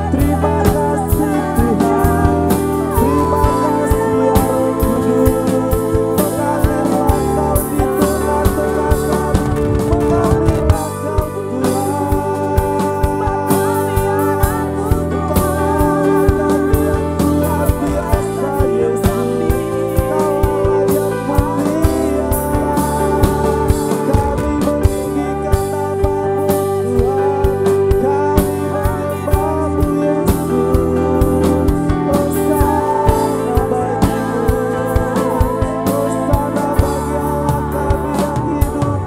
Terima kasih Tuhan, terima kasih ya Roh Kudus. Mengalirlah Kau di tengah-tengah kami, mengalirlah Kau Tuhan. Kami yang luar biasa Yesus, Kau yang mulia. Kami meninggikan nama-Mu Tuhan, kami menyembah-Mu Yesus. Hosana bagimu, hosana bagi Allah kami yang hidup.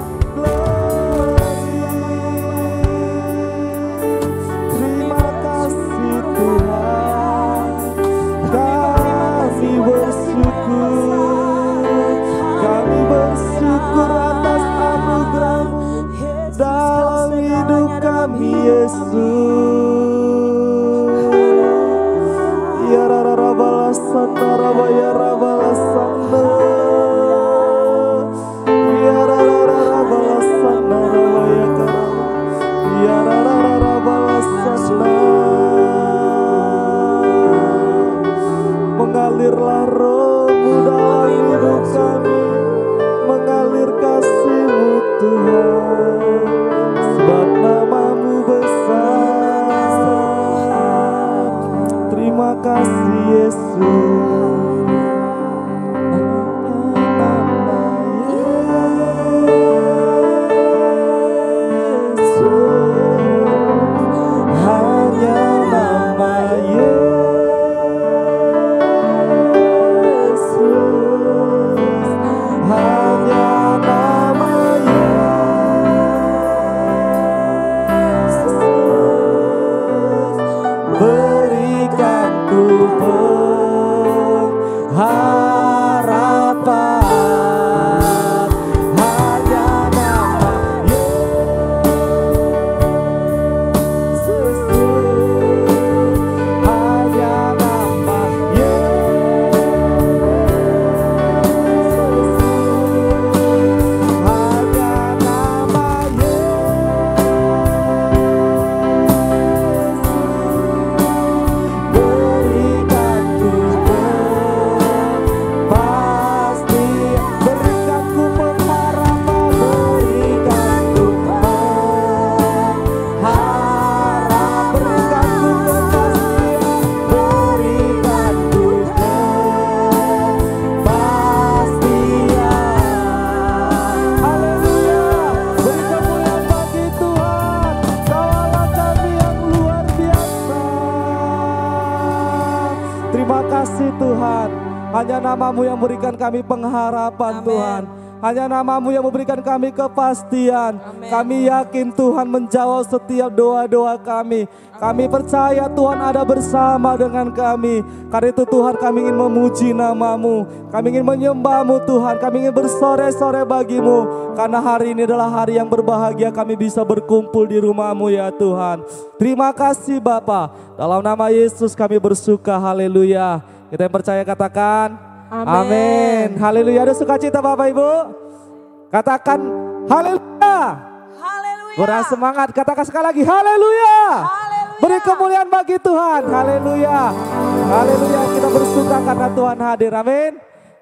Terima kasih Tuhan, kami bersyukur atas anugerah-Mu dalam hidup kami Yesus. Ya rara sana rabaya rabala sana, ya rara sana rabaya karama, ya rara sana. Mengalirlah Roh-Mu dalam hidup kami, mengalir kasih-Mu Tuhan, sebab nama-Mu besar. Terima kasih Yesus. Hanya nama Yesus, hanya nama Yesus, berikan ku pengharapan. Hanya nama Yesus, hanya nama Yesus, hanya nama Yesus, berikan ku pasti, berikan ku pengharapan, berikan ku pengharapan, berikan ku kepastian, berikan ku kepastian. Haleluya, beri kemuliaan bagi Tuhan, Kau Allah kami yang luar biasa. Terima kasih Tuhan, hanya nama-Mu yang memberikan kami pengharapan. Amin. Tuhan, hanya nama-Mu yang memberikan kami kepastian. Amin. Kami yakin Tuhan menjawab setiap doa-doa kami. Kami percaya Tuhan ada bersama dengan kami. Karena itu Tuhan kami ingin memuji nama-Mu, kami ingin menyembah-Mu Tuhan, kami ingin bersore-sore bagi-Mu. Karena hari ini adalah hari yang berbahagia, kami bisa berkumpul di rumah-Mu ya Tuhan. Terima kasih Bapa, dalam nama Yesus kami bersuka, haleluya. Kita yang percaya katakan amin. Haleluya. Ada sukacita Bapak Ibu? Katakan haleluya. Haleluya. Kurang semangat, katakan sekali lagi haleluya. Haleluya. Beri kemuliaan bagi Tuhan, haleluya. Haleluya, kita bersuka karena Tuhan hadir, amin.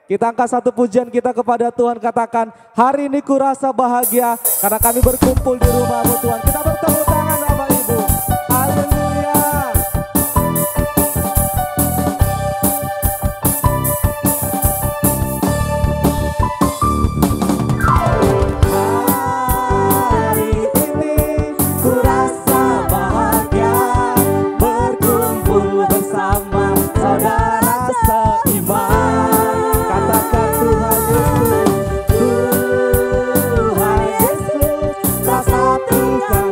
Kita angkat satu pujian kita kepada Tuhan, katakan hari ini kurasa bahagia karena kami berkumpul di rumah-Mu Tuhan. Kita bertepuk tangan Bapak Ibu, haleluya. Hari ini kurasa bahagia berkumpul bersama saudara seiman. Katakan Tuhan Yesus, Tuhan Yesus, telah satukan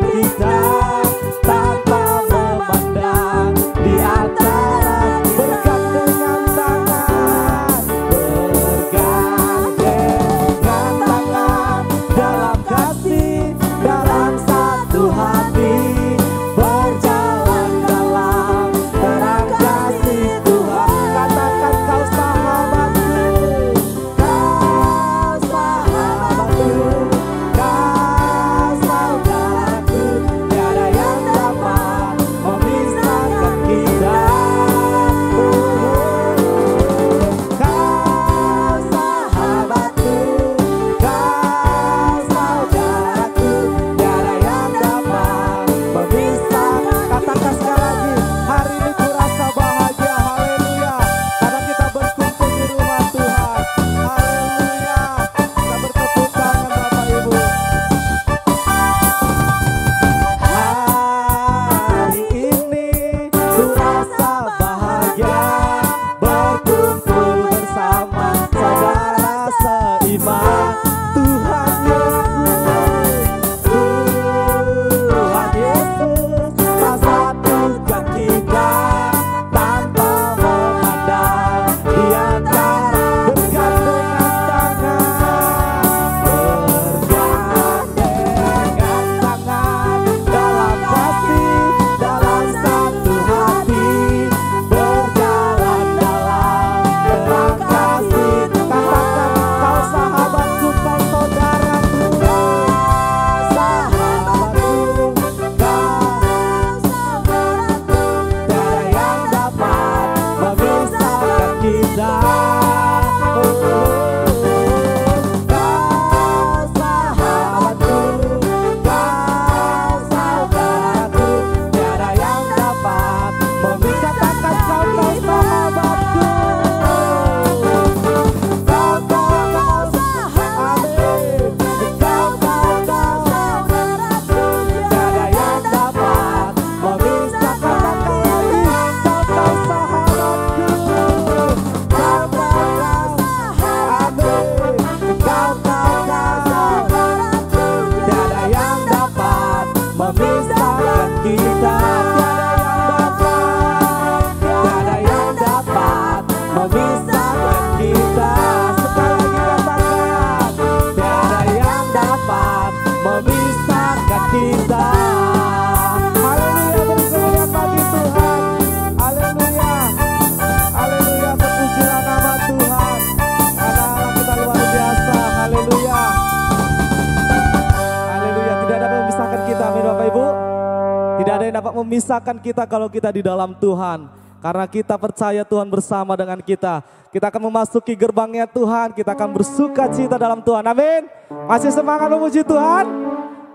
memisahkan kita kalau kita di dalam Tuhan. Karena kita percaya Tuhan bersama dengan kita. Kita akan memasuki gerbangnya Tuhan. Kita akan bersuka cita dalam Tuhan. Amin. Masih semangat memuji Tuhan?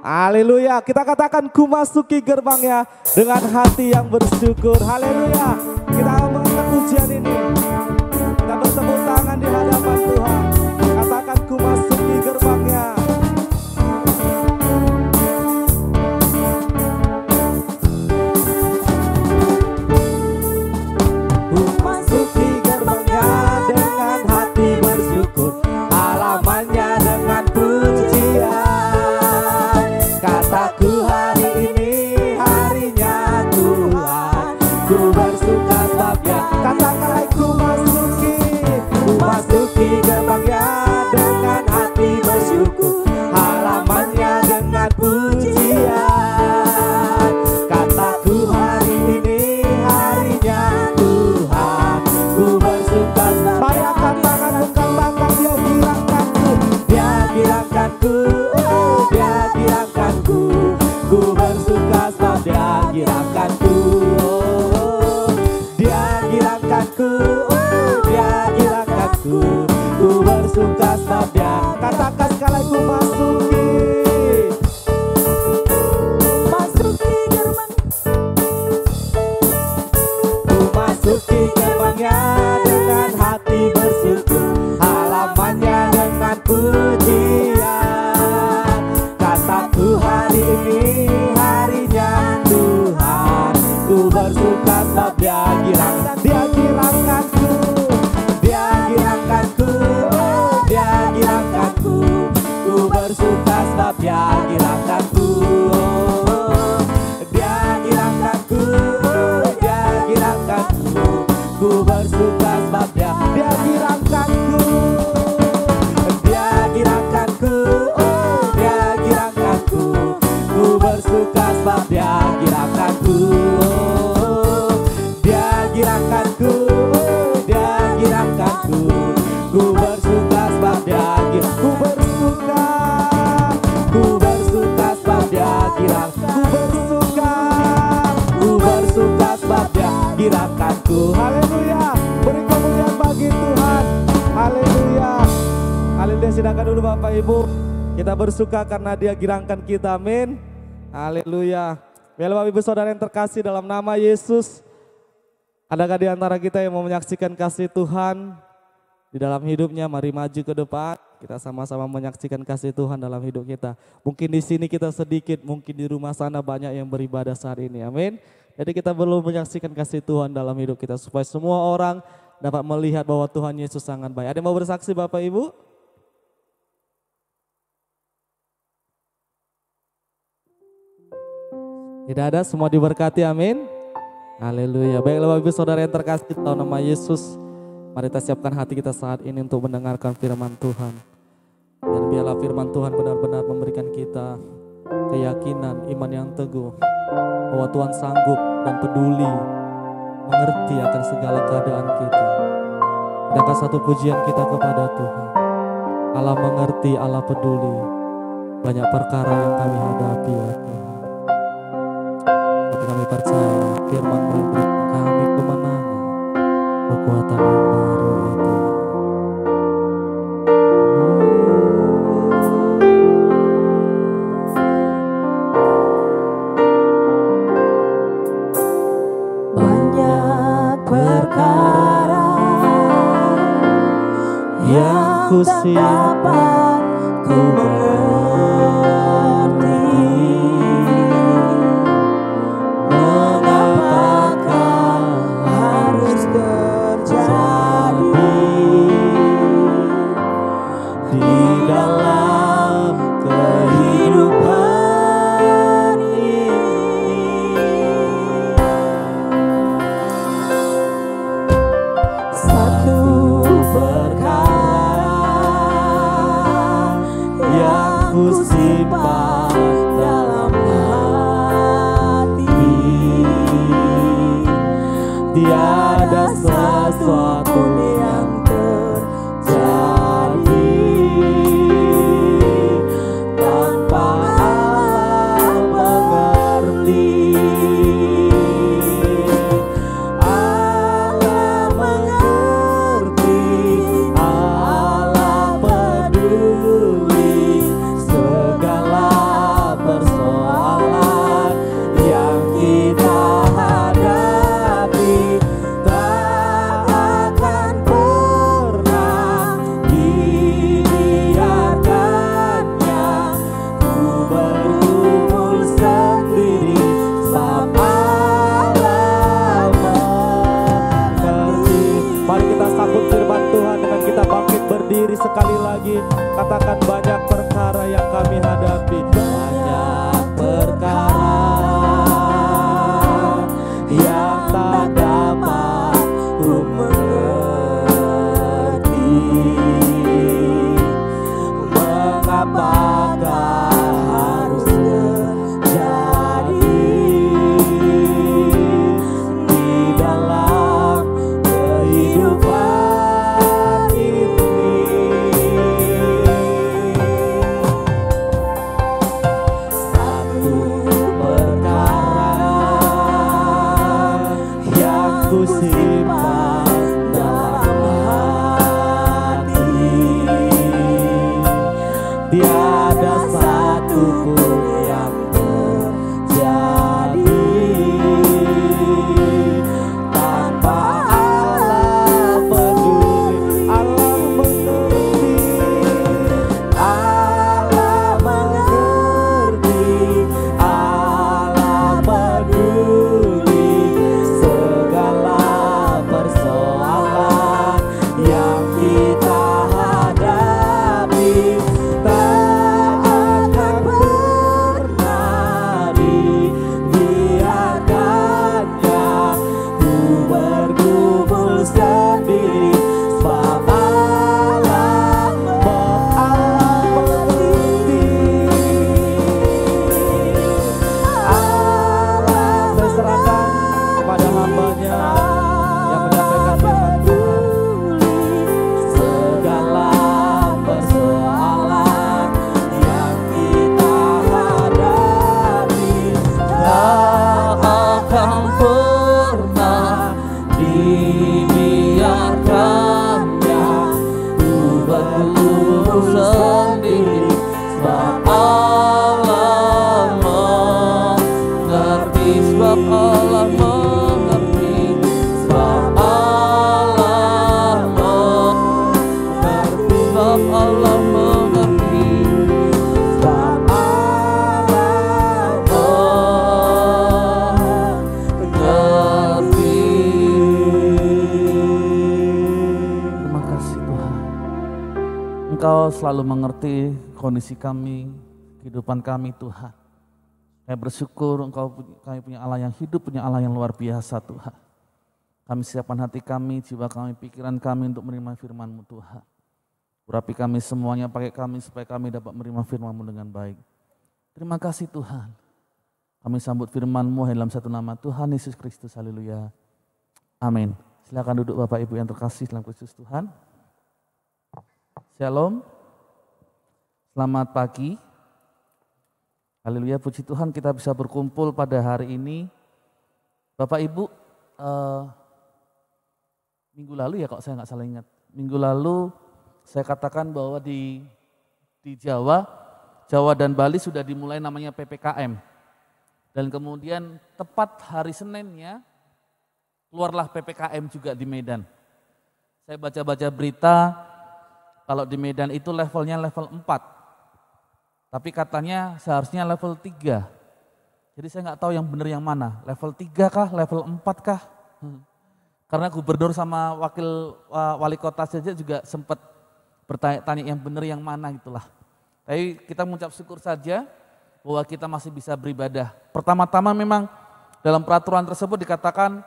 Haleluya. Kita katakan ku masuki gerbangnya dengan hati yang bersyukur. Haleluya. Kita akan mengangkat pujian ini. Kita bertepuk tangan di hadapan Tuhan. Katakan ku masuki gerbangnya. Ku masuki gerbangnya dengan hati bersyukur. Halamannya dengan pujian. Kataku hari ini harinya Tuhan. Ku bersuka sebabnya. Katakan ku masuki gerbangnya dengan hati bersyukur. Halamannya dengan pujian. Kataku hari ini harinya Tuhan. Ku bersuka. Mari angkat tangan, bukan tangan, dia girangkanku. Dia girangkanku, oh dia girangkanku. Ku bersuka sebab dia girangkanku. Oh, dia girangkanku, oh dia girangkanku. Ku bersuka sebab dia. Katakan sekali ku masuki. Masuki gerbang. Ku masuki gerbangnya dengan hati bersyukur. Halamannya dengan pujian. Kataku hari ini harinya Tuhan. Ku bersuka sebab dia girangkan. Dia girangkanku. Dia girangkanku. Oh dia girangkanku. Ku bersuka sebab dia girangkanku. Oh, dia girangkanku. Oh dia girangkanku. Ku bersuka sebab dia girangkanku. Dia girangkanku. Oh dia girangkanku. Ku bersuka sebab dia girangkanku. Oh, dia girangkanku. Oh dia girangkanku. Ku bersuka sebab dia girangkanku. Ku bersuka. Ku bersuka sebab dia girangkanku. Ku bersuka. Ku bersuka sebab dia girangkanku. Haleluya. Beri kemuliaan bagi Tuhan. Haleluya. Haleluya. Silakan dulu Bapak Ibu. Kita bersuka karena dia girangkan kita. Amin. Haleluya. Biar Bapak Ibu Saudara yang terkasih dalam nama Yesus. Adakah di antara kita yang mau menyaksikan kasih Tuhan di dalam hidupnya? Mari maju ke depan. Kita sama-sama menyaksikan kasih Tuhan dalam hidup kita. Mungkin di sini kita sedikit, mungkin di rumah sana banyak yang beribadah saat ini. Amin. Jadi kita perlu menyaksikan kasih Tuhan dalam hidup kita supaya semua orang dapat melihat bahwa Tuhan Yesus sangat baik. Ada yang mau bersaksi Bapak Ibu? Tidak ada, semua diberkati, amin. Haleluya. Baiklah Bapak Ibu Saudara yang terkasih dalam nama Yesus. Mari kita siapkan hati kita saat ini untuk mendengarkan firman Tuhan. Dan biarlah firman Tuhan benar-benar memberikan kita keyakinan, iman yang teguh. Bahwa Tuhan sanggup dan peduli, mengerti akan segala keadaan kita. Adakah satu pujian kita kepada Tuhan. Allah mengerti, Allah peduli. Banyak perkara yang kami hadapi ya Tuhan. Tapi kami percaya firman memberikan kami kemenangan, kekuatan yang baru ya Tuhan. Banyak perkara yang Ku simpan, ku mengerti. Mengapakah harus terjadi di dalam kehidupan ini? Satu perkara yang ku simpan dalam hati, tiada sesuatu yang terjadi tanpa Allah mengerti. yang tak dapat ku mengerti. Mengapakah harus terjadi di dalam kehidupan ini? Satu perkara yang ku simpan dalam hati, tiada satu pun yang terjadi tanpa Allah peduli. Allah mengerti, Allah mengerti, Allah peduli segala persoalan yang kita hadapi. Tak akan pernah dibiarkannya ku bergumul sendiri, sebab Allah mengerti. Allah Saya serahkan kepada hamba-Nya yang menyampaikan firman Tuhan. segala persoalan yang kita hadapi, tak akan pernah dibiarkannya ku bergumul sendiri, sebab Allah mengerti, sebab Allah mengerti, sebab Allah mengerti, sebab Allah mengerti, sebab Allah mengerti. Terima kasih Tuhan. Engkau selalu mengerti kondisi kami, kehidupan kami Tuhan. Kami bersyukur kami punya Allah yang hidup, punya Allah yang luar biasa Tuhan. Kami siapkan hati kami, jiwa kami, pikiran kami untuk menerima firman-Mu Tuhan. Urapi kami semuanya, pakai kami supaya kami dapat menerima firman-Mu dengan baik. Terima kasih Tuhan. Kami sambut firman-Mu dalam satu nama Tuhan Yesus Kristus. Haleluya. Amin. Silakan duduk Bapak Ibu yang terkasih dalam Kristus Tuhan. Shalom. Selamat pagi. Haleluya, puji Tuhan kita bisa berkumpul pada hari ini. Bapak Ibu, minggu lalu ya kalau saya nggak salah ingat. Minggu lalu saya katakan bahwa di Jawa dan Bali sudah dimulai namanya PPKM. Dan kemudian tepat hari Seninnya keluarlah PPKM juga di Medan. Saya baca-baca berita kalau di Medan itu levelnya level 4. Tapi katanya seharusnya level 3. Jadi saya nggak tahu yang benar yang mana, level 3 kah, level 4 kah? Karena gubernur sama wakil wali kota saja juga sempat bertanya-tanya yang benar yang mana gitulah. Tapi kita mengucap syukur saja bahwa kita masih bisa beribadah. Pertama-tama memang dalam peraturan tersebut dikatakan,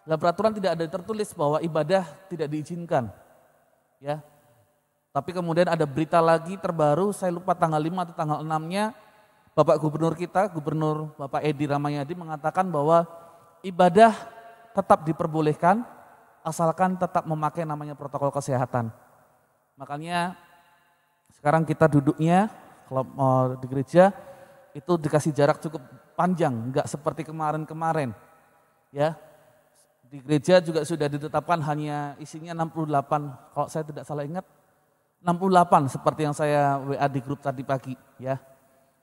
dalam peraturan tidak ada tertulis bahwa ibadah tidak diizinkan. Ya. Tapi kemudian ada berita lagi terbaru, saya lupa tanggal 5 atau tanggal 6-nya, Bapak Gubernur kita, Gubernur Bapak Edi Ramayadi mengatakan bahwa ibadah tetap diperbolehkan asalkan tetap memakai namanya protokol kesehatan. Makanya sekarang kita duduknya kalau mau di gereja itu dikasih jarak cukup panjang, enggak seperti kemarin-kemarin. Ya. Di gereja juga sudah ditetapkan hanya isinya 68, kalau saya tidak salah ingat 68 seperti yang saya WA di grup tadi pagi ya.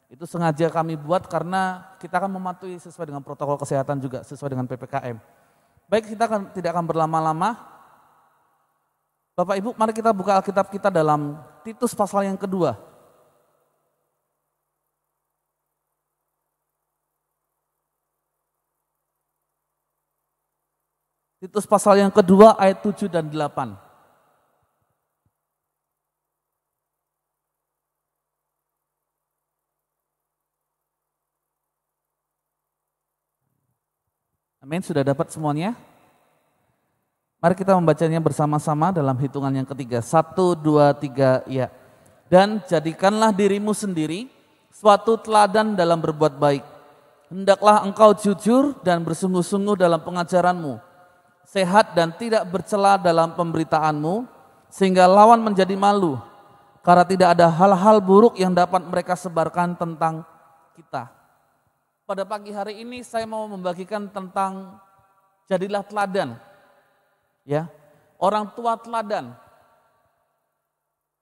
Itu sengaja kami buat karena kita akan mematuhi sesuai dengan protokol kesehatan juga sesuai dengan PPKM. Baik, kita tidak akan berlama-lama. Bapak Ibu, mari kita buka Alkitab kita dalam Titus pasal yang kedua. Titus pasal yang kedua ayat 7 dan 8. Amin. Amin, sudah dapat semuanya? Mari kita membacanya bersama-sama dalam hitungan yang ketiga. 1, 2, 3, ya. Dan jadikanlah dirimu sendiri suatu teladan dalam berbuat baik. Hendaklah engkau jujur dan bersungguh-sungguh dalam pengajaranmu, sehat dan tidak bercela dalam pemberitaanmu, sehingga lawan menjadi malu, karena tidak ada hal-hal buruk yang dapat mereka sebarkan tentang kita. Pada pagi hari ini saya mau membagikan tentang jadilah teladan. Ya, orang tua teladan.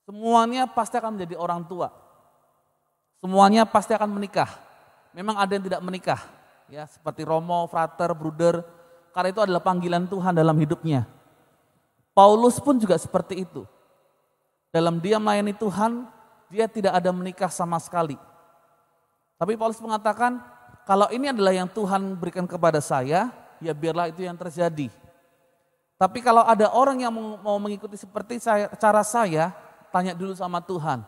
Semuanya pasti akan menjadi orang tua. Semuanya pasti akan menikah. Memang ada yang tidak menikah, ya, seperti Romo, Frater, Bruder, karena itu adalah panggilan Tuhan dalam hidupnya. Paulus pun juga seperti itu. Dalam dia melayani Tuhan, dia tidak ada menikah sama sekali. Tapi Paulus mengatakan, kalau ini adalah yang Tuhan berikan kepada saya, ya biarlah itu yang terjadi. Tapi kalau ada orang yang mau mengikuti seperti cara saya, tanya dulu sama Tuhan.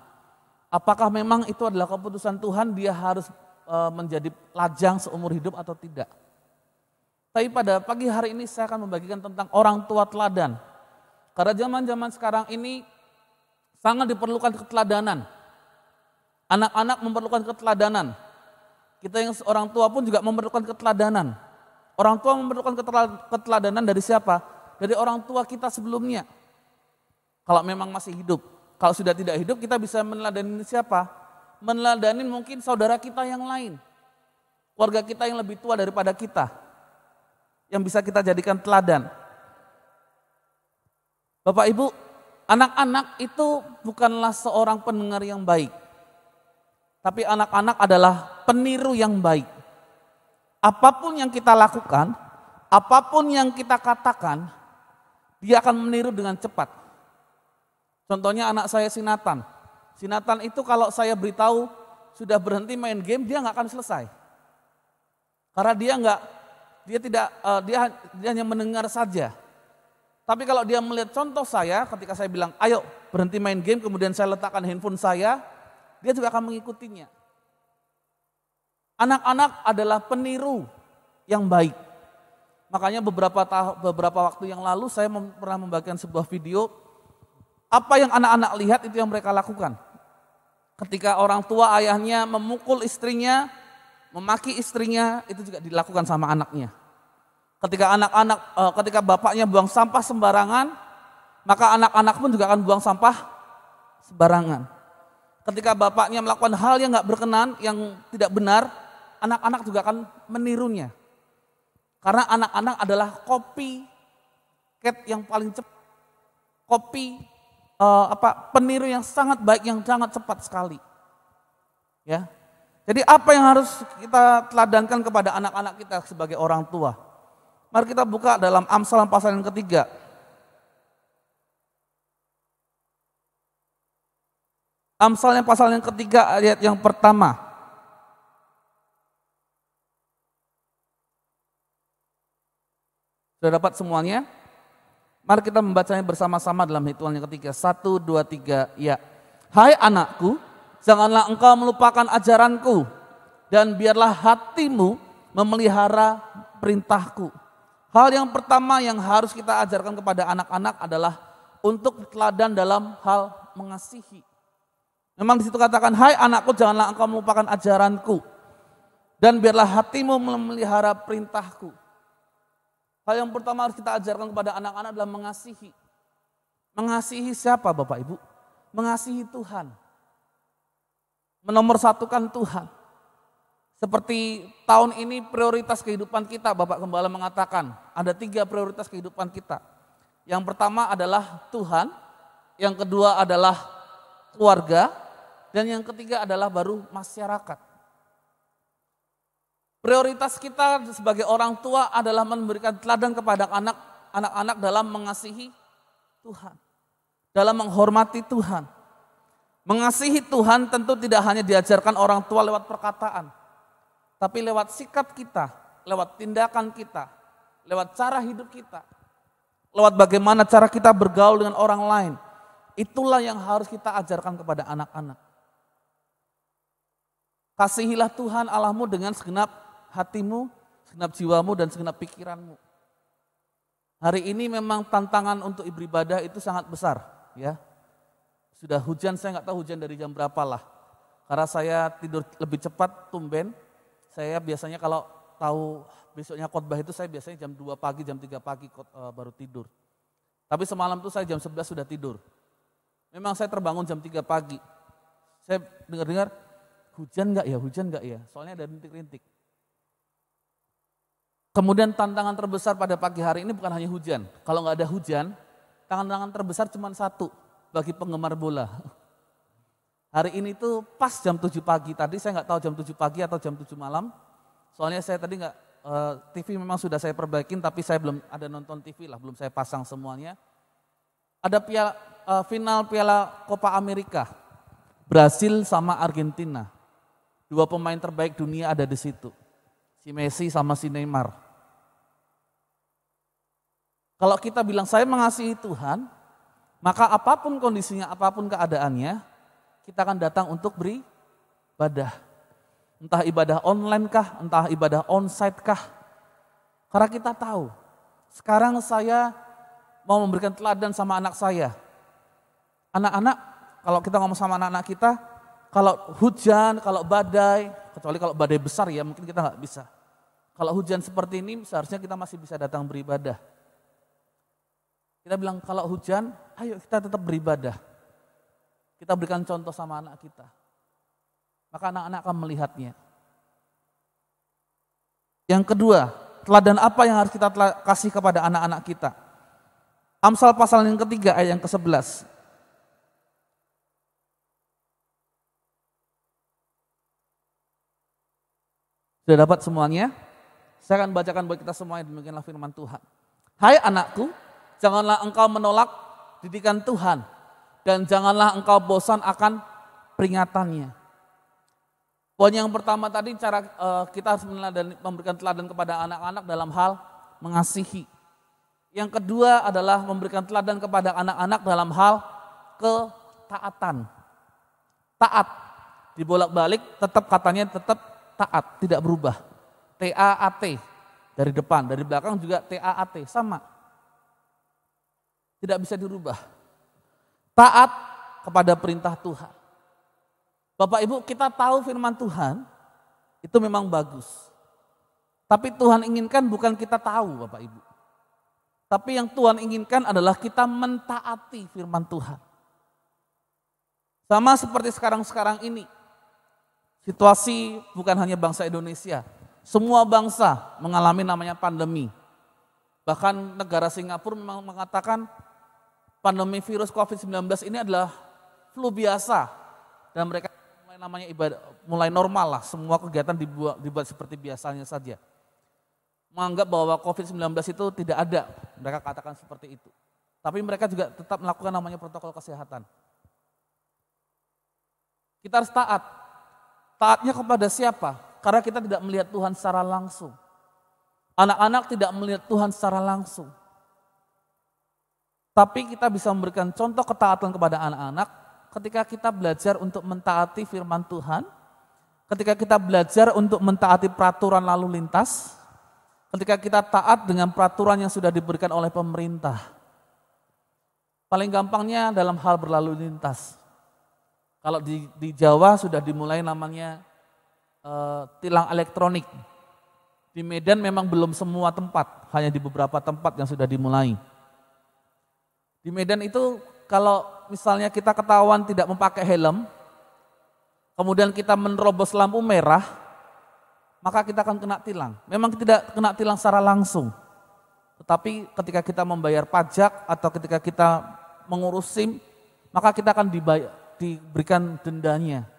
Apakah memang itu adalah keputusan Tuhan, dia harus menjadi lajang seumur hidup atau tidak. Tapi pada pagi hari ini saya akan membagikan tentang orang tua teladan. Karena zaman-zaman sekarang ini sangat diperlukan keteladanan. Anak-anak memerlukan keteladanan. Kita yang orang tua pun juga memerlukan keteladanan. Orang tua memerlukan keteladanan dari siapa? Dari orang tua kita sebelumnya. Kalau memang masih hidup. Kalau sudah tidak hidup, kita bisa meneladani siapa? Meneladani mungkin saudara kita yang lain. Keluarga kita yang lebih tua daripada kita. Yang bisa kita jadikan teladan. Bapak Ibu, anak-anak itu bukanlah seorang pendengar yang baik. Tapi anak-anak adalah peniru yang baik. Apapun yang kita lakukan, apapun yang kita katakan, dia akan meniru dengan cepat. Contohnya anak saya si Nathan. Si Nathan itu kalau saya beritahu sudah berhenti main game, dia nggak akan selesai. Karena dia hanya mendengar saja. Tapi kalau dia melihat contoh saya, ketika saya bilang, ayo berhenti main game, kemudian saya letakkan handphone saya, dia juga akan mengikutinya. Anak-anak adalah peniru yang baik. Makanya beberapa waktu yang lalu saya pernah membagikan sebuah video, apa yang anak-anak lihat itu yang mereka lakukan. Ketika orang tua ayahnya memukul istrinya, memaki istrinya, itu juga dilakukan sama anaknya. Ketika bapaknya buang sampah sembarangan, maka anak-anak pun juga akan buang sampah sembarangan. Ketika bapaknya melakukan hal yang nggak berkenan, yang tidak benar, anak-anak juga akan menirunya. Karena anak-anak adalah copycat yang paling cepat, peniru yang sangat baik, yang sangat cepat sekali. Ya, jadi apa yang harus kita teladankan kepada anak-anak kita sebagai orang tua? Mari kita buka dalam Amsal pasal yang ketiga. Amsal pasal yang ketiga ayat yang pertama. Sudah dapat semuanya? Mari kita membacanya bersama-sama dalam hitungan yang ketiga. 1, 2, 3, ya. Hai anakku, janganlah engkau melupakan ajaranku, dan biarlah hatimu memelihara perintahku. Hal yang pertama yang harus kita ajarkan kepada anak-anak adalah untuk teladan dalam hal mengasihi. Memang di situ katakan, hai anakku janganlah engkau melupakan ajaranku, dan biarlah hatimu memelihara perintahku. Hal yang pertama harus kita ajarkan kepada anak-anak adalah mengasihi. Mengasihi siapa Bapak Ibu? Mengasihi Tuhan. Menomorsatukan Tuhan. Seperti tahun ini prioritas kehidupan kita, Bapak Gembala mengatakan ada 3 prioritas kehidupan kita. Yang pertama adalah Tuhan, yang kedua adalah keluarga, dan yang ketiga adalah baru masyarakat. Prioritas kita sebagai orang tua adalah memberikan teladan kepada anak-anak dalam mengasihi Tuhan, dalam menghormati Tuhan. Mengasihi Tuhan tentu tidak hanya diajarkan orang tua lewat perkataan, tapi lewat sikap kita, lewat tindakan kita, lewat cara hidup kita, lewat bagaimana cara kita bergaul dengan orang lain. Itulah yang harus kita ajarkan kepada anak-anak. Kasihilah Tuhan Allahmu dengan segenap hatimu, segenap jiwamu dan segenap pikiranmu. Hari ini memang tantangan untuk beribadah itu sangat besar, ya. Sudah hujan, saya nggak tahu hujan dari jam berapa lah. Karena saya tidur lebih cepat, tumben. Saya biasanya kalau tahu besoknya khotbah itu saya biasanya jam 2 pagi, jam 3 pagi baru tidur. Tapi semalam tuh saya jam 11 sudah tidur. Memang saya terbangun jam 3 pagi. Saya dengar-dengar, hujan nggak ya? Soalnya ada rintik-rintik. Kemudian tantangan terbesar pada pagi hari ini bukan hanya hujan. Kalau nggak ada hujan, tantangan terbesar cuma satu bagi penggemar bola. Hari ini tuh pas jam 7 pagi, tadi saya nggak tahu jam 7 pagi atau jam 7 malam. Soalnya saya tadi nggak, TV memang sudah saya perbaikin tapi saya belum ada nonton TV lah, belum saya pasang semuanya. Ada final Piala Copa Amerika, Brasil sama Argentina. Dua pemain terbaik dunia ada di situ, si Messi sama si Neymar. Kalau kita bilang saya mengasihi Tuhan, maka apapun kondisinya, apapun keadaannya, kita akan datang untuk beribadah. Entah ibadah online kah, entah ibadah onsite kah. Karena kita tahu, sekarang saya mau memberikan teladan sama anak saya. Anak-anak, kalau kita ngomong sama anak-anak kita, kalau hujan, kalau badai, kecuali kalau badai besar ya mungkin kita nggak bisa. Kalau hujan seperti ini seharusnya kita masih bisa datang beribadah. Kita bilang kalau hujan, ayo kita tetap beribadah. Kita berikan contoh sama anak kita. Maka anak-anak akan melihatnya. Yang kedua, teladan apa yang harus kita kasih kepada anak-anak kita? Amsal pasal yang ketiga ayat yang ke-11. Sudah dapat semuanya? Saya akan bacakan buat kita semuanya, demikianlah firman Tuhan. Hai anakku, janganlah engkau menolak didikan Tuhan. Dan janganlah engkau bosan akan peringatannya. Poin yang pertama tadi, cara kita harus memberikan teladan kepada anak-anak dalam hal mengasihi. Yang kedua adalah memberikan teladan kepada anak-anak dalam hal ketaatan. Taat, dibolak-balik tetap katanya tetap taat, tidak berubah. T-A-A-T, dari depan, dari belakang juga T-A-A-T, sama. Tidak bisa dirubah. Taat kepada perintah Tuhan. Bapak Ibu, kita tahu firman Tuhan itu memang bagus. Tapi Tuhan inginkan bukan kita tahu Bapak Ibu. Tapi yang Tuhan inginkan adalah kita mentaati firman Tuhan. Sama seperti sekarang ini. Situasi bukan hanya bangsa Indonesia. Semua bangsa mengalami namanya pandemi. Bahkan negara Singapura memang mengatakan pandemi virus COVID-19 ini adalah flu biasa. Dan mereka namanya ibadah, mulai normal lah, semua kegiatan dibuat seperti biasanya saja. Menganggap bahwa COVID-19 itu tidak ada, mereka katakan seperti itu. Tapi mereka juga tetap melakukan namanya protokol kesehatan. Kita harus taat. Taatnya kepada siapa? Karena kita tidak melihat Tuhan secara langsung. Anak-anak tidak melihat Tuhan secara langsung. Tapi kita bisa memberikan contoh ketaatan kepada anak-anak ketika kita belajar untuk mentaati firman Tuhan, ketika kita belajar untuk mentaati peraturan lalu lintas, ketika kita taat dengan peraturan yang sudah diberikan oleh pemerintah. Paling gampangnya dalam hal berlalu lintas. Kalau di Jawa sudah dimulai namanya tilang elektronik. Di Medan memang belum semua tempat, hanya di beberapa tempat yang sudah dimulai. Di Medan itu kalau misalnya kita ketahuan tidak memakai helm, kemudian kita menerobos lampu merah, maka kita akan kena tilang. Memang tidak kena tilang secara langsung, tetapi ketika kita membayar pajak atau ketika kita mengurus SIM, maka kita akan diberikan dendanya.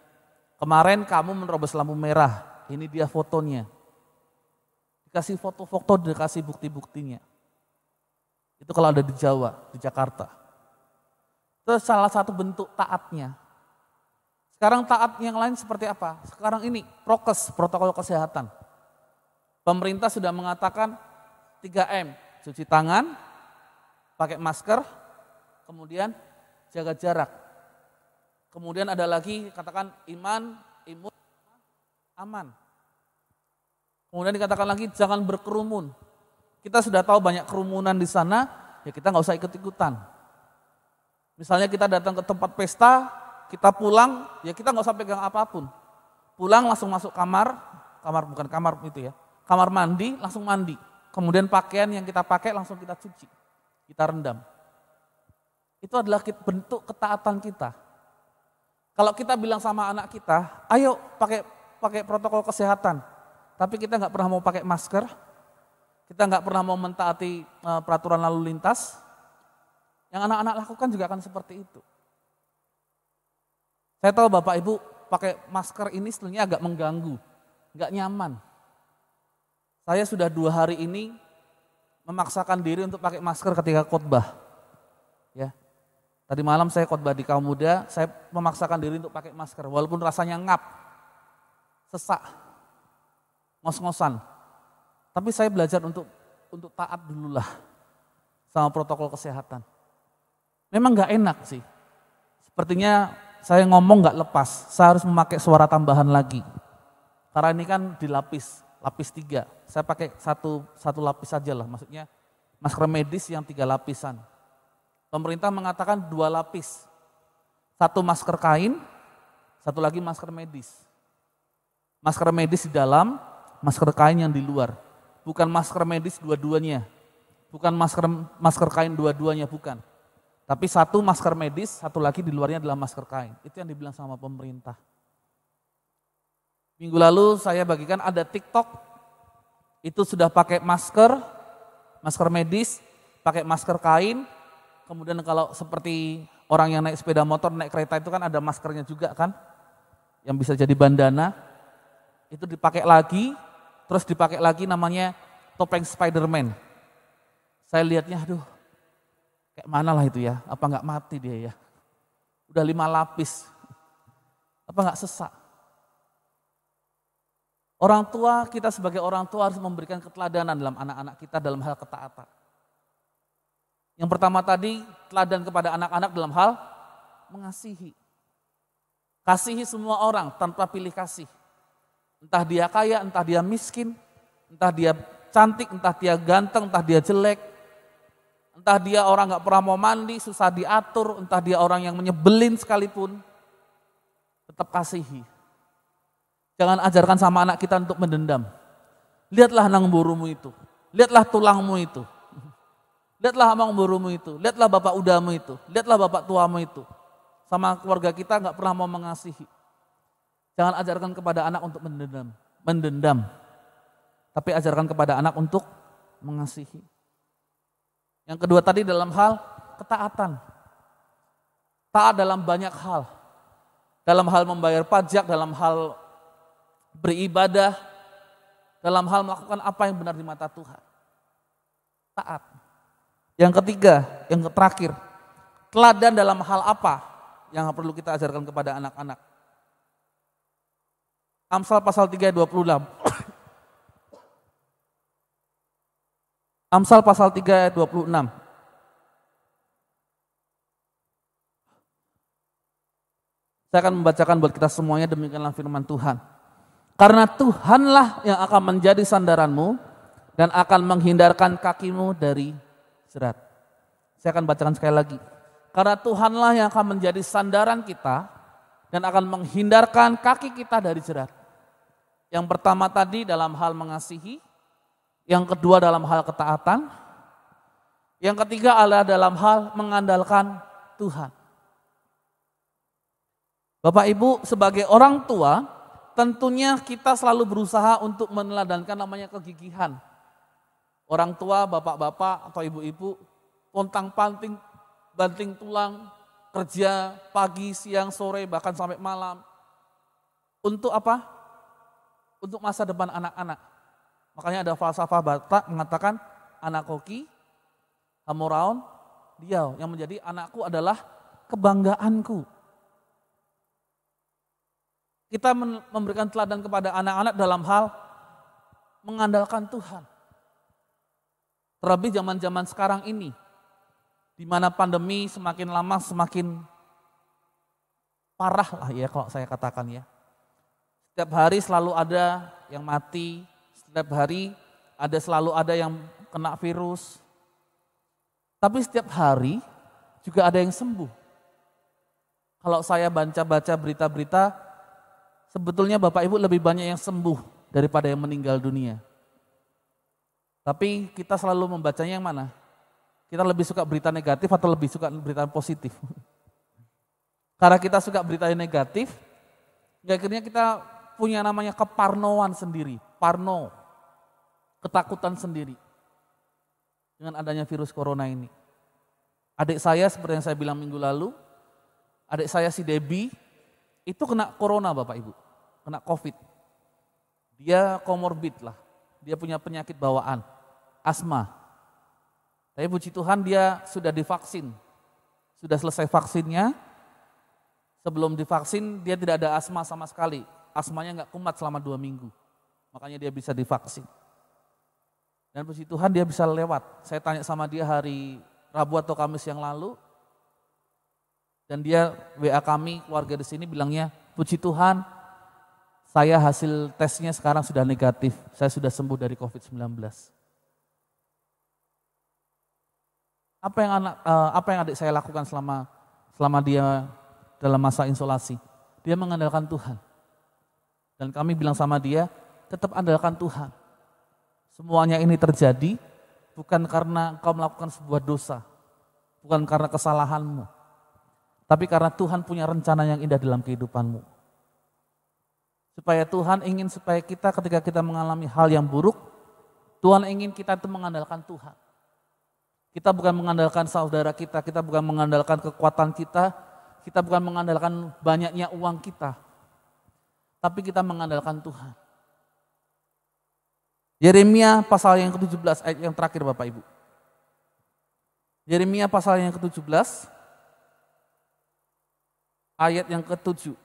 Kemarin kamu menerobos lampu merah, ini dia fotonya. Dikasih foto-foto, dikasih bukti-buktinya. Itu kalau ada di Jawa, di Jakarta. Itu salah satu bentuk taatnya. Sekarang taat yang lain seperti apa? Sekarang ini prokes, protokol kesehatan. Pemerintah sudah mengatakan 3M, cuci tangan, pakai masker, kemudian jaga jarak. Kemudian ada lagi katakan iman, imun, aman. Kemudian dikatakan lagi jangan berkerumun. Kita sudah tahu banyak kerumunan di sana, ya kita nggak usah ikut-ikutan. Misalnya kita datang ke tempat pesta, kita pulang, ya kita nggak usah pegang apapun. Pulang langsung masuk kamar bukan kamar itu ya, kamar mandi langsung mandi. Kemudian pakaian yang kita pakai langsung kita cuci, kita rendam. Itu adalah bentuk ketaatan kita. Kalau kita bilang sama anak kita, ayo pakai protokol kesehatan, tapi kita nggak pernah mau pakai masker, kita nggak pernah mau mentaati peraturan lalu lintas, yang anak-anak lakukan juga akan seperti itu. Saya tahu Bapak Ibu pakai masker ini sebenarnya agak mengganggu, nggak nyaman. Saya sudah 2 hari ini memaksakan diri untuk pakai masker ketika khotbah. Ya. Tadi malam saya khotbah di kaum muda, saya memaksakan diri untuk pakai masker, walaupun rasanya ngap, sesak, ngos-ngosan. Tapi saya belajar untuk taat dululah sama protokol kesehatan. Memang nggak enak sih. Sepertinya saya ngomong nggak lepas, saya harus memakai suara tambahan lagi. Karena ini kan dilapis 3. Saya pakai satu lapis saja lah, maksudnya masker medis yang 3 lapisan. Pemerintah mengatakan 2 lapis, 1 masker kain, 1 lagi masker medis. Masker medis di dalam, masker kain yang di luar. Bukan masker medis dua-duanya, bukan masker kain dua-duanya, bukan. Tapi 1 masker medis, 1 lagi di luarnya adalah masker kain. Itu yang dibilang sama pemerintah. Minggu lalu saya bagikan ada TikTok, itu sudah pakai masker medis, pakai masker kain. Kemudian kalau seperti orang yang naik sepeda motor, naik kereta itu kan ada maskernya juga kan, yang bisa jadi bandana. Itu dipakai lagi, terus dipakai lagi namanya topeng Spiderman. Saya lihatnya, aduh, kayak mana lah itu ya, apa nggak mati dia ya. Udah 5 lapis, apa nggak sesak. Orang tua, kita sebagai orang tua harus memberikan keteladanan dalam anak-anak kita dalam hal ketaatan. Yang pertama tadi, teladan kepada anak-anak dalam hal mengasihi. Kasihi semua orang tanpa pilih kasih. Entah dia kaya, entah dia miskin, entah dia cantik, entah dia ganteng, entah dia jelek. Entah dia orang gak pernah mau mandi, susah diatur, entah dia orang yang menyebelin sekalipun. Tetap kasihi. Jangan ajarkan sama anak kita untuk mendendam. Lihatlah nang burumu itu, lihatlah tulangmu itu. Lihatlah amang burumu itu, lihatlah bapak udamu itu, lihatlah bapak tuamu itu. Sama keluarga kita nggak pernah mau mengasihi. Jangan ajarkan kepada anak untuk mendendam. Tapi ajarkan kepada anak untuk mengasihi. Yang kedua tadi dalam hal ketaatan. Taat dalam banyak hal. Dalam hal membayar pajak, dalam hal beribadah, dalam hal melakukan apa yang benar di mata Tuhan. Taat. Yang ketiga, yang terakhir, teladan dalam hal apa yang perlu kita ajarkan kepada anak-anak. Amsal pasal 3 ayat 26. Amsal pasal 3 ayat 26. Saya akan membacakan buat kita semuanya, demikianlah firman Tuhan. Karena Tuhanlah yang akan menjadi sandaranmu dan akan menghindarkan kakimu dari jerat. Saya akan bacakan sekali lagi. Karena Tuhanlah yang akan menjadi sandaran kita dan akan menghindarkan kaki kita dari jerat. Yang pertama tadi dalam hal mengasihi, yang kedua dalam hal ketaatan, yang ketiga adalah dalam hal mengandalkan Tuhan. Bapak Ibu sebagai orang tua, tentunya kita selalu berusaha untuk meneladankan namanya kegigihan. Orang tua, bapak-bapak atau ibu-ibu, pontang-panting, banting tulang, kerja pagi, siang, sore, bahkan sampai malam. Untuk apa? Untuk masa depan anak-anak. Makanya ada falsafah Batak mengatakan, anak koki, hamoraon, diau. Yang menjadi anakku adalah kebanggaanku. Kita memberikan teladan kepada anak-anak dalam hal mengandalkan Tuhan. Terlebih zaman-zaman sekarang ini, di mana pandemi semakin lama semakin parah lah ya kalau saya katakan ya. Setiap hari selalu ada yang mati, Setiap hari selalu ada yang kena virus. Tapi setiap hari juga ada yang sembuh. Kalau saya baca-baca berita-berita, sebetulnya Bapak Ibu lebih banyak yang sembuh daripada yang meninggal dunia. Tapi kita selalu membacanya yang mana? Kita lebih suka berita negatif atau lebih suka berita positif? Karena kita suka berita yang negatif, akhirnya kita punya namanya keparnoan sendiri, parno, ketakutan sendiri dengan adanya virus corona ini. Adik saya seperti yang saya bilang minggu lalu, adik saya si Debbie itu kena corona Bapak Ibu, kena COVID. Dia komorbid lah, dia punya penyakit bawaan, asma. Tapi puji Tuhan dia sudah divaksin, sudah selesai vaksinnya. Sebelum divaksin dia tidak ada asma sama sekali, asmanya nggak kumat selama 2 minggu. Makanya dia bisa divaksin. Dan puji Tuhan dia bisa lewat. Saya tanya sama dia hari Rabu atau Kamis yang lalu, dan dia WA kami keluarga di sini bilangnya, puji Tuhan, saya hasil tesnya sekarang sudah negatif, saya sudah sembuh dari COVID-19. Apa yang adik saya lakukan selama dia dalam masa isolasi? Dia mengandalkan Tuhan. Dan kami bilang sama dia, tetap andalkan Tuhan. Semuanya ini terjadi bukan karena engkau melakukan sebuah dosa, bukan karena kesalahanmu, tapi karena Tuhan punya rencana yang indah dalam kehidupanmu. Supaya kita ketika kita mengalami hal yang buruk, Tuhan ingin kita itu mengandalkan Tuhan. Kita bukan mengandalkan saudara kita bukan mengandalkan kekuatan kita bukan mengandalkan banyaknya uang kita, tapi kita mengandalkan Tuhan. Yeremia pasal yang ke-17 ayat yang terakhir Bapak Ibu. Yeremia pasal yang ke-17 ayat yang ke-7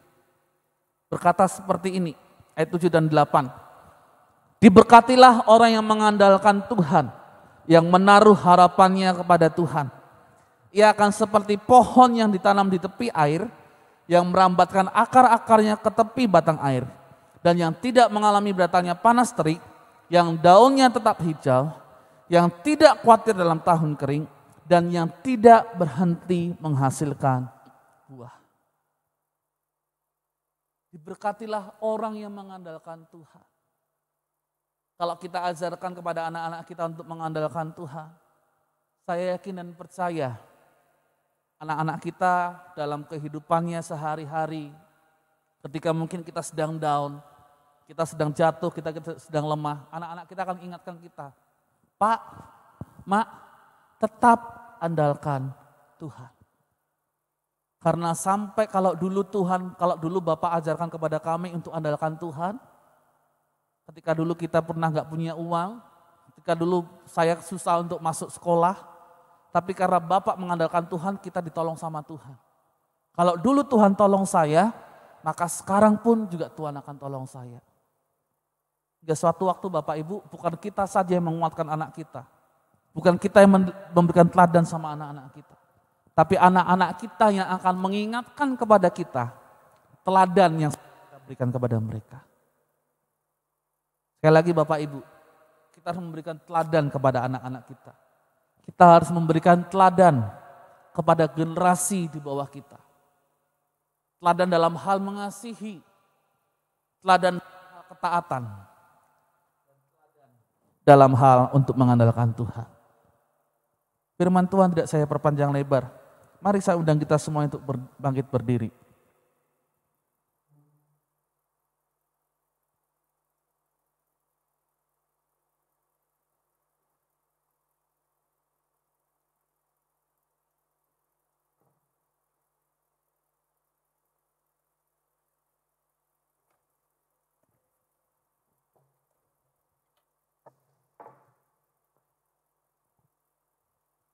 berkata seperti ini, ayat 7 dan 8. Diberkatilah orang yang mengandalkan Tuhan, yang menaruh harapannya kepada Tuhan. Ia akan seperti pohon yang ditanam di tepi air, yang merambatkan akar-akarnya ke tepi batang air, dan yang tidak mengalami datangnya panas terik, yang daunnya tetap hijau, yang tidak khawatir dalam tahun kering, dan yang tidak berhenti menghasilkan buah. Diberkatilah orang yang mengandalkan Tuhan. Kalau kita ajarkan kepada anak-anak kita untuk mengandalkan Tuhan, saya yakin dan percaya anak-anak kita dalam kehidupannya sehari-hari, ketika mungkin kita sedang down, kita sedang jatuh, kita sedang lemah, anak-anak kita akan ingatkan kita, Pak, Mak, tetap andalkan Tuhan. Karena sampai kalau dulu Bapak ajarkan kepada kami untuk andalkan Tuhan, ketika dulu kita pernah nggak punya uang, ketika dulu saya susah untuk masuk sekolah, tapi karena Bapak mengandalkan Tuhan, kita ditolong sama Tuhan. Kalau dulu Tuhan tolong saya, maka sekarang pun juga Tuhan akan tolong saya. Hingga suatu waktu Bapak Ibu, bukan kita saja yang menguatkan anak kita. Bukan kita yang memberikan teladan sama anak-anak kita. Tapi anak-anak kita yang akan mengingatkan kepada kita teladan yang kita berikan kepada mereka. Sekali lagi Bapak Ibu, kita harus memberikan teladan kepada anak-anak kita. Kita harus memberikan teladan kepada generasi di bawah kita. Teladan dalam hal mengasihi, teladan ketaatan, dalam hal untuk mengandalkan Tuhan. Firman Tuhan tidak saya perpanjang lebar. Mari saya undang kita semua untuk bangkit berdiri.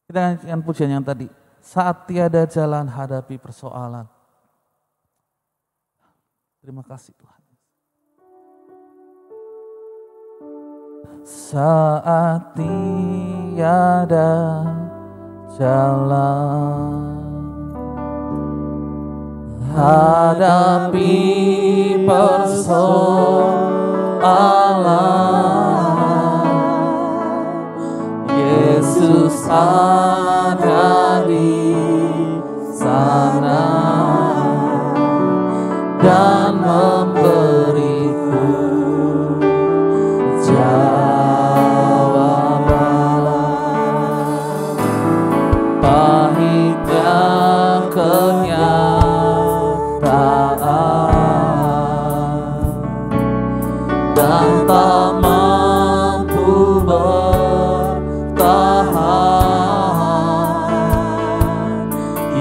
Kita nyanyikan pujian yang tadi. Saat tiada jalan hadapi persoalan. Terima kasih Tuhan. Saat tiada jalan hadapi persoalan. Yesus ada di sana dan memberiku jawaban. Pahitnya kenyataan dan tak mampu bertahan.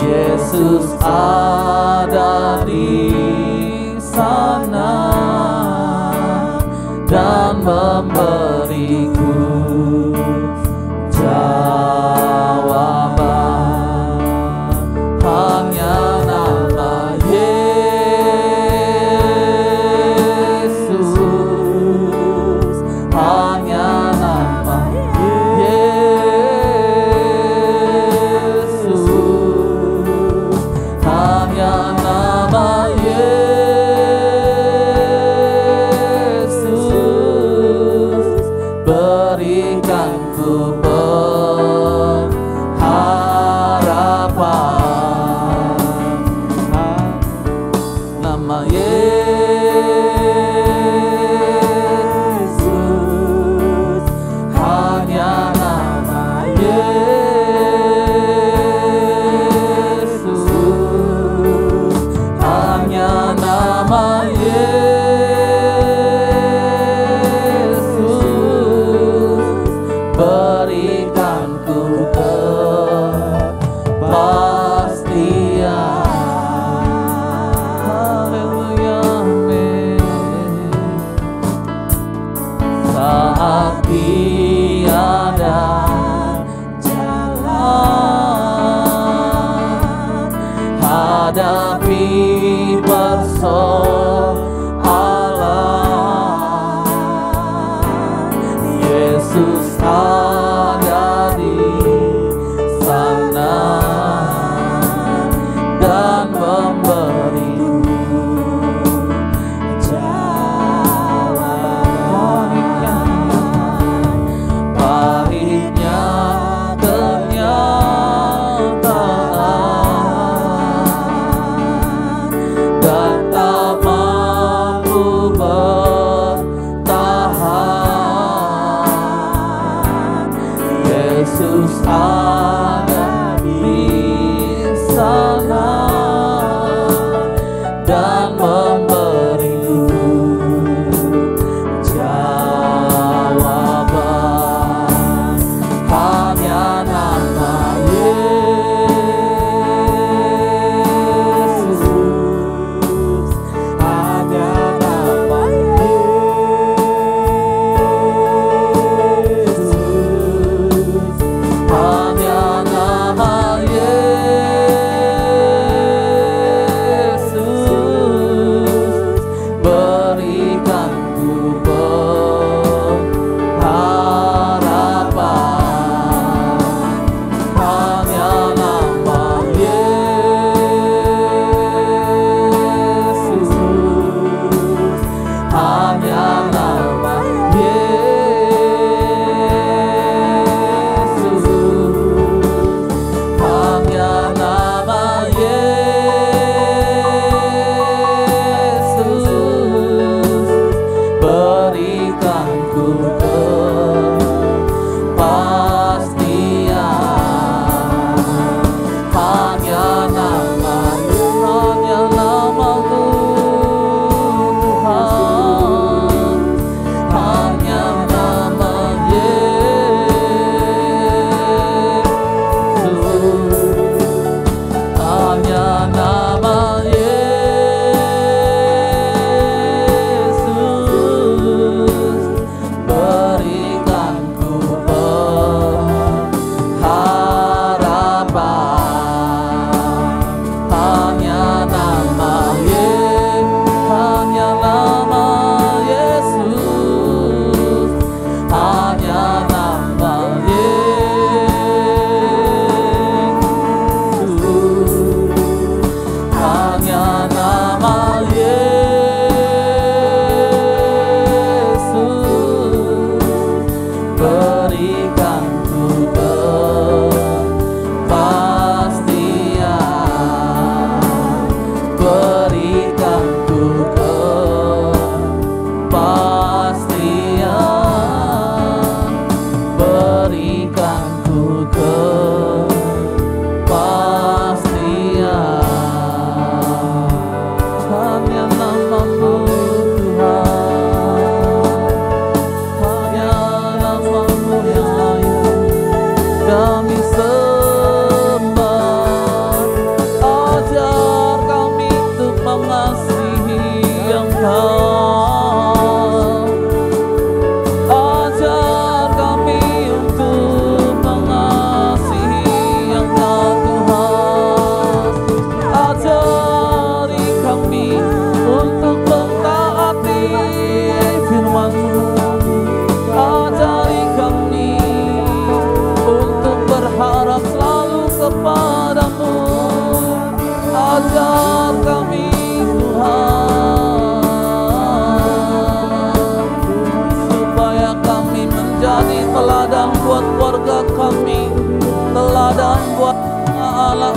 Yesus ada di sana dan memberiku jawaban. Hanya nama Yesus, hanya nama Yesus, hanya nama Yesus, berikan ku pengharapan. Nama Yesus, hanya nama Yesus, hanya nama Yesus, berikan ku kepastian. Haleluya, amin. Saat tiada jalan, hadapi persoalan, Yesus ada di sana dan memberiku jawaban. Pahitnya kenyataan dan tak mampu bertahan. Yesus ada di sana dan memberiku jawaban. Hanya nama Yesus, hanya nama Yesus, hanya nama Yesus, berikan ku pengharapan.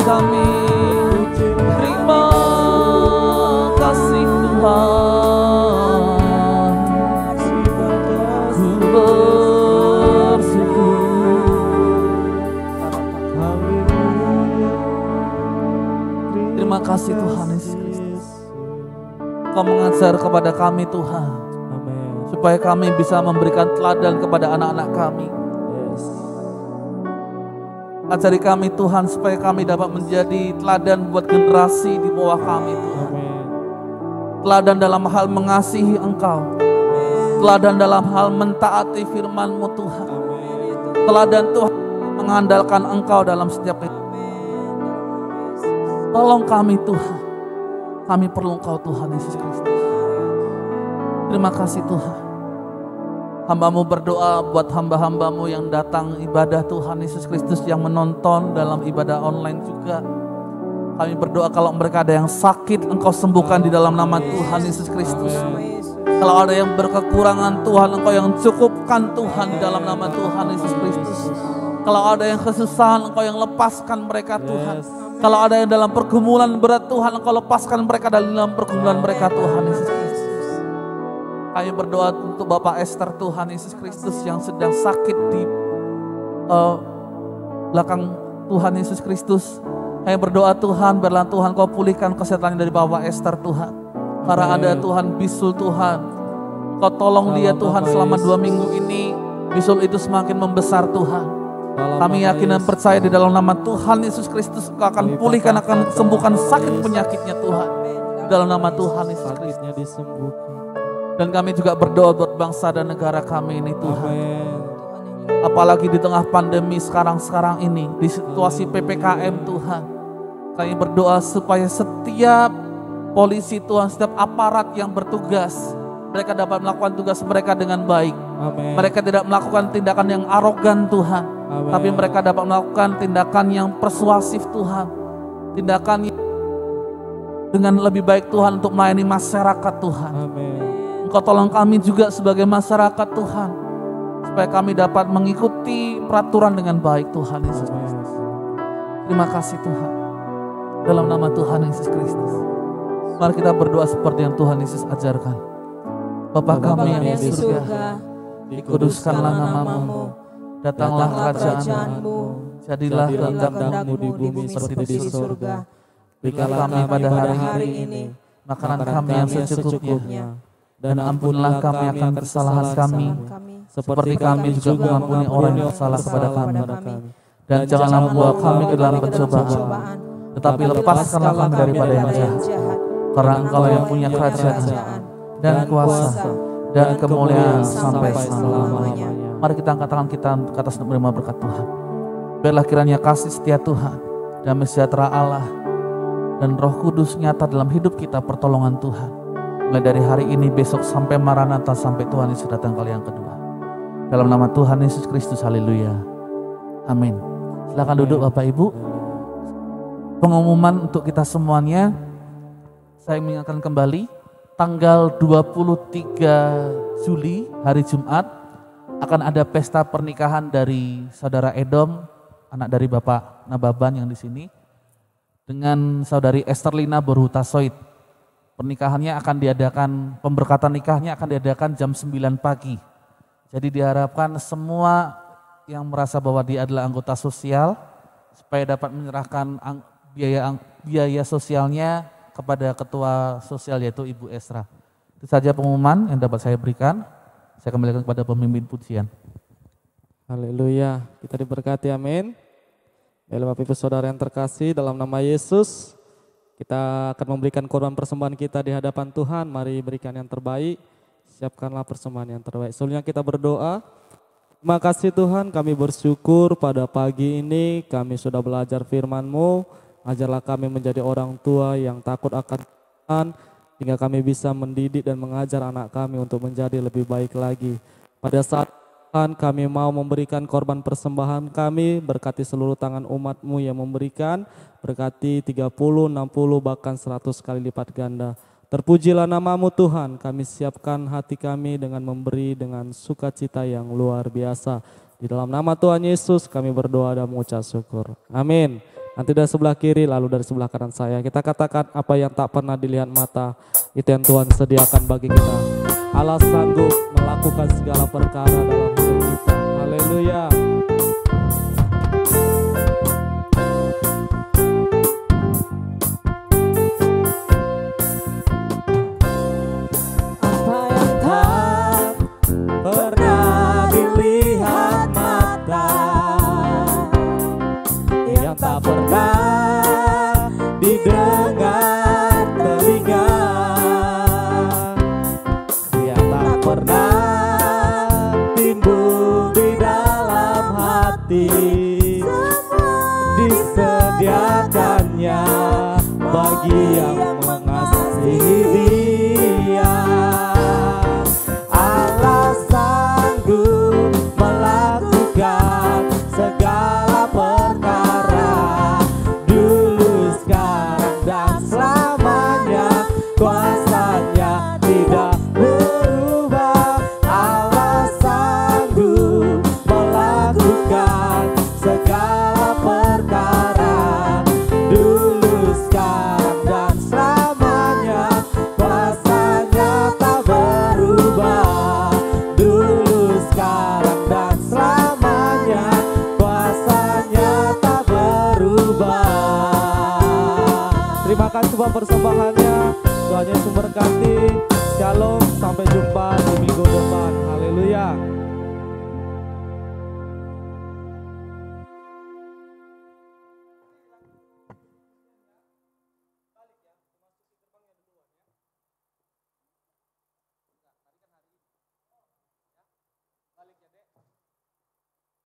Kami terima kasih Tuhan, ku bersyukur. Terima kasih Tuhan Yesus, Kau mengajar kepada kami Tuhan, supaya kami bisa memberikan teladan kepada anak-anak kami. Ajari kami Tuhan supaya kami dapat menjadi teladan buat generasi di bawah kami Tuhan. Teladan dalam hal mengasihi Engkau. Teladan dalam hal mentaati firman-Mu Tuhan. Teladan Tuhan mengandalkan Engkau dalam setiap hidup. Tolong kami Tuhan. Kami perlu Engkau Tuhan Yesus Kristus. Terima kasih Tuhan. Hamba-Mu berdoa buat hamba-hamba-Mu yang datang ibadah Tuhan Yesus Kristus, yang menonton dalam ibadah online juga. Kami berdoa kalau mereka ada yang sakit, Engkau sembuhkan di dalam nama Tuhan Yesus Kristus. Kalau ada yang berkekurangan Tuhan, Engkau yang cukupkan Tuhan di dalam nama Tuhan Yesus Kristus. Kalau ada yang kesusahan, Engkau yang lepaskan mereka Tuhan. Kalau ada yang dalam pergumulan berat Tuhan, Engkau lepaskan mereka dalam pergumulan mereka Tuhan Yesus Kristus. Kami berdoa untuk Bapak Esther Tuhan Yesus Kristus yang sedang sakit di belakang Tuhan Yesus Kristus. Kami berdoa Tuhan, biarlah Tuhan Kau pulihkan kesehatannya dari Bapak Esther Tuhan. Karena ada Tuhan bisul Tuhan, Kau tolong dia Tuhan selama 2 minggu ini. Bisul itu semakin membesar Tuhan. Kami yakin dan percaya di dalam nama Tuhan Yesus Kristus Kau akan pulihkan, akan sembuhkan sakit penyakitnya Tuhan. Dalam nama Tuhan Yesus Kristus. Dan kami juga berdoa buat bangsa dan negara kami ini Tuhan. Apalagi di tengah pandemi sekarang ini, di situasi PPKM Tuhan. Kami berdoa supaya setiap polisi Tuhan, setiap aparat yang bertugas, mereka dapat melakukan tugas mereka dengan baik. Mereka tidak melakukan tindakan yang arogan Tuhan. Tapi mereka dapat melakukan tindakan yang persuasif Tuhan. Tindakan dengan lebih baik Tuhan untuk melayani masyarakat Tuhan. Engkau tolong kami juga sebagai masyarakat Tuhan, supaya kami dapat mengikuti peraturan dengan baik Tuhan Yesus Kristus. Terima kasih Tuhan. Dalam nama Tuhan Yesus Kristus, mari kita berdoa seperti yang Tuhan Yesus ajarkan. Bapa kami yang di surga, dikuduskanlah nama-Mu, datanglah kerajaan-Mu, jadilah kehendak-Mu di bumi seperti di surga. Berikanlah kami pada hari ini makanan kami yang secukupnya, dan ampunlah kami akan kesalahan kami, seperti kami juga mengampuni orang yang bersalah kepada kami. Dan janganlah membawa kami ke dalam pencobaan, tetapi lepaskanlah kami daripada yang jahat. Karena Engkau yang punya kerajaan, dan kuasa, dan kemuliaan sampai selama-lamanya. Mari kita angkat tangan kita ke atas untuk menerima berkat Tuhan. Biarlah kiranya kasih setia Tuhan, damai sejahtera Allah, dan Roh Kudus nyata dalam hidup kita, pertolongan Tuhan. Mulai dari hari ini, besok sampai Maranatha, sampai Tuhan Yesus datang kali yang kedua. Dalam nama Tuhan Yesus Kristus, haleluya. Amin. Silakan duduk Bapak Ibu. Pengumuman untuk kita semuanya, saya mengingatkan kembali, tanggal 23 Juli, hari Jumat, akan ada pesta pernikahan dari Saudara Edom, anak dari Bapak Nababan yang di sini, dengan Saudari Esterlina Borhutasoid. Pernikahannya akan diadakan, pemberkatan nikahnya akan diadakan jam 9 pagi. Jadi diharapkan semua yang merasa bahwa dia adalah anggota sosial supaya dapat menyerahkan biaya sosialnya kepada ketua sosial yaitu Ibu Esra. Itu saja pengumuman yang dapat saya berikan. Saya kembalikan kepada pemimpin pujian. Haleluya, kita diberkati, amin. Baiklah Bapak Ibu Saudara yang terkasih, dalam nama Yesus kita akan memberikan korban persembahan kita di hadapan Tuhan. Mari berikan yang terbaik, siapkanlah persembahan yang terbaik. Sebelumnya kita berdoa. Terima kasih Tuhan, kami bersyukur pada pagi ini kami sudah belajar firman-Mu. Ajarlah kami menjadi orang tua yang takut akan Tuhan, hingga kami bisa mendidik dan mengajar anak kami untuk menjadi lebih baik lagi. Pada saat Tuhan kami mau memberikan korban persembahan kami, berkati seluruh tangan umat-Mu yang memberikan, berkati 30, 60, bahkan 100 kali lipat ganda. Terpujilah nama-Mu Tuhan, kami siapkan hati kami dengan memberi dengan sukacita yang luar biasa. Di dalam nama Tuhan Yesus kami berdoa dan mengucap syukur. Amin. Nanti dari sebelah kiri lalu dari sebelah kanan saya, kita katakan apa yang tak pernah dilihat mata, itu yang Tuhan sediakan bagi kita. Allah sanggup melakukan segala perkara dalam hidup kita. Haleluya. Apa yang tak pernah dilihat mata, yang tak pernah didengar telinga, yang tak pernah timbul di dalam hati, disediakannya bagi yang mengasihi Dia. Allah sanggup melakukan segala perkara, dulu, sekarang, dan selamanya. Kuasanya tidak berubah. Allah sanggup melakukan segala perkara, dulu, sekarang, dan selamanya. Kuasanya tak berubah, dulu, sekarang, dan selamanya. Kuasanya tak berubah. Terima kasih buat persembahannya. Tuhan Yesus memberkati. Shalom, sampai jumpa di minggu depan. Haleluya.